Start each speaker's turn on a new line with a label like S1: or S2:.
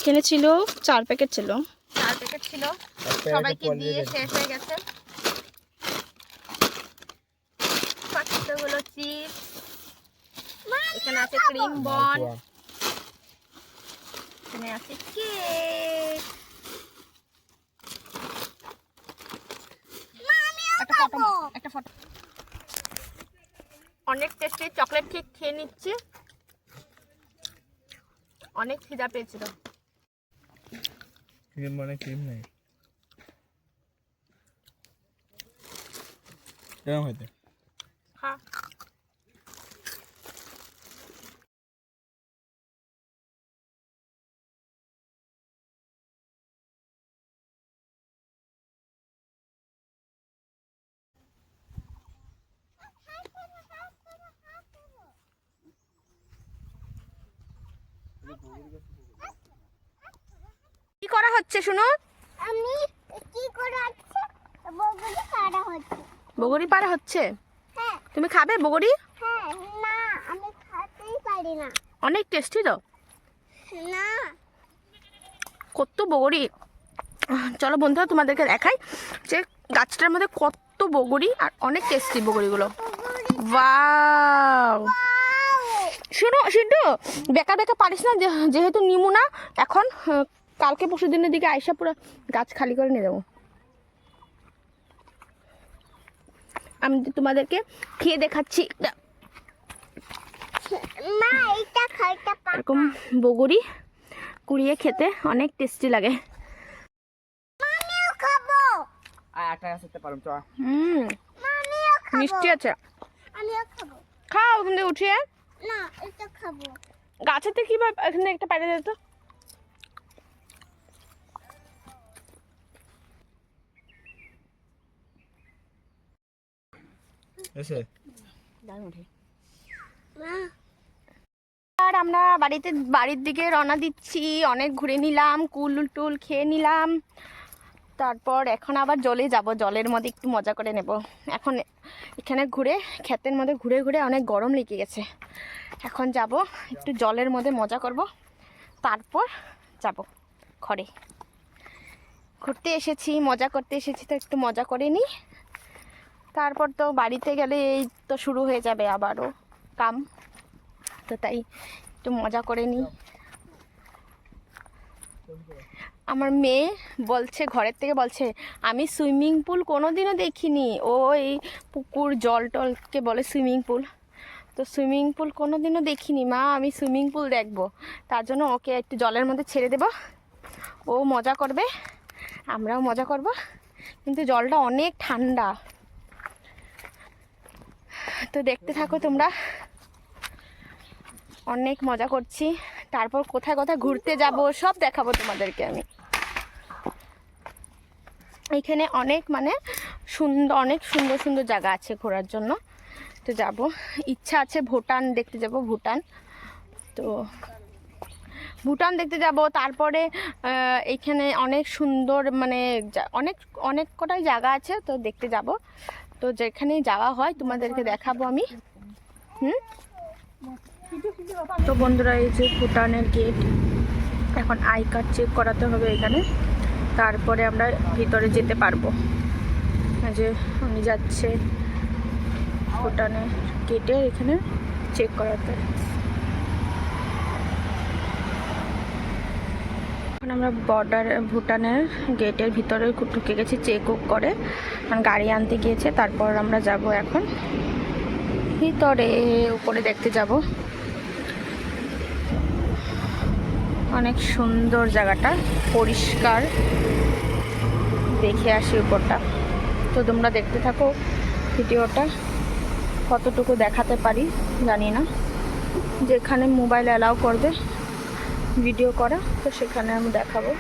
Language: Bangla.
S1: এখানে ছিল 4 প্যাকেট ছিল,
S2: সবাইকে দিয়ে শেষ হয়ে গেছে। পাঁচটাগুলো চিপস, এখানে আছে ক্রিম বন, এখানে আছে কেক, একটা ফটো। অনেক টেস্টি চকলেট কেক খেয়ে নিচ্ছি, অনেক খিদা পেয়েছিল।
S3: ক্রিম মানে ক্রিম নেই কেমন হইতে?
S2: হ্যাঁ কি করা হচ্ছে শুনো?
S4: আমি কি করা হচ্ছে? বগরি পাড়া হচ্ছে।
S2: বগরি পাড়া হচ্ছে?
S4: হ্যাঁ।
S2: তুমি খাবে বগরি?
S4: হ্যাঁ। না, আমি খেতেই পারি না।
S2: অনেক টেস্টি তো।
S4: না।
S2: কত বগরি! চলো বন্ধুরা তোমাদেরকে দেখাই যে গাছটার মধ্যে কত বগরি, আর অনেক টেস্টি বগরিগুলো। ওয়াও! শুনো সিদ্ধু, বেকা বেকা পারিস না, যেহেতু নিমু না এখন, কালকে পরশু দিনের দিকে আইসা পুরো গাছ খালি করে নিয়ে যাবো। আমি তোমাদেরকে খেয়ে দেখাচ্ছি।
S4: মা এইটা খাইতে পারো?
S2: এরকম বগরি কুড়িয়ে খেতে অনেক টেস্টি লাগে।
S4: আমিও খাবো।
S3: আটা আসতে পারুম চ।
S4: আমিও খাবো।
S2: মিষ্টি আছে,
S4: আমিও খাবো।
S2: খাও কিন্তু উঠিয়ে।
S4: না, এটা খাবো।
S2: গাছেতে কিভাবে এখানে একটা পাড়ে যেত।
S3: এসে
S2: আর আমরা বাড়ির দিকে রওনা দিচ্ছি। অনেক ঘুরে নিলাম, কুল টুল খেয়ে নিলাম, তারপর এখন আবার জলে যাব, জলের মধ্যে একটু মজা করে নেব। এখন এখানে ঘুরে ক্ষেতের মধ্যে ঘুরে ঘুরে অনেক গরম লেগে গেছে, এখন যাব একটু জলের মধ্যে মজা করব, তারপর যাব ঘরে। ঘুরতে এসেছি, মজা করতে এসেছি, তো একটু মজা করে নিই, তারপর তো বাড়িতে গেলে এই তো শুরু হয়ে যাবে আবারও কাম, তো তাই একটু মজা করে নিই। আমার মেয়ে বলছে, ঘরের থেকে বলছে, আমি সুইমিং পুল কোনোদিনও দেখিনি, ও এই পুকুর জল টলকে বলে সুইমিং পুল, তো সুইমিং পুল কোনোদিনও দেখিনি মা, আমি সুইমিং পুল দেখবো। তার জন্য ওকে একটু জলের মধ্যে ছেড়ে দেব, ও মজা করবে, আমরাও মজা করব, কিন্তু জলটা অনেক ঠান্ডা, তো দেখতে থাকো তোমরা। অনেক মজা করছি, তারপর কোথায় কোথায় ঘুরতে যাব সব দেখাবো তোমাদেরকে আমি। এখানে অনেক অনেক সুন্দর সুন্দর জায়গা আছে ঘোরার জন্য, তো যাব, ইচ্ছা আছে ভুটান দেখতে যাব, তো ভুটান দেখতে যাব। তারপরে এইখানে অনেক সুন্দর অনেক অনেক কটাই জায়গা আছে, তো দেখতে যাব, তো যেখানেই যাওয়া হয় তোমাদেরকে দেখাবো আমি। তো বন্ধুরা, এই যে ভুটানের গেট, এখন আই কার্ড চেক করাতে হবে এখানে, তারপরে আমরা ভিতরে যেতে পারবো। যে উনি যাচ্ছে ভুটানের গেটে, এখানে চেক করাতে। এখন আমরা ভুটানের গেটের ভিতরে ঢুকে গেছি, চেক করে গাড়ি আনতে গিয়েছে, তারপর আমরা যাব এখন ভিতরে, উপরে দেখতে যাব। অনেক সুন্দর জায়গাটা, পরিষ্কার, দেখে আসি উপরটা। তো তোমরা দেখতে থাকো ভিডিওটা, কতটুকু দেখাতে পারি জানি না, যেখানে মোবাইল অ্যালাউ করবে ভিডিও করা, তো সেখানে আমি দেখাবো।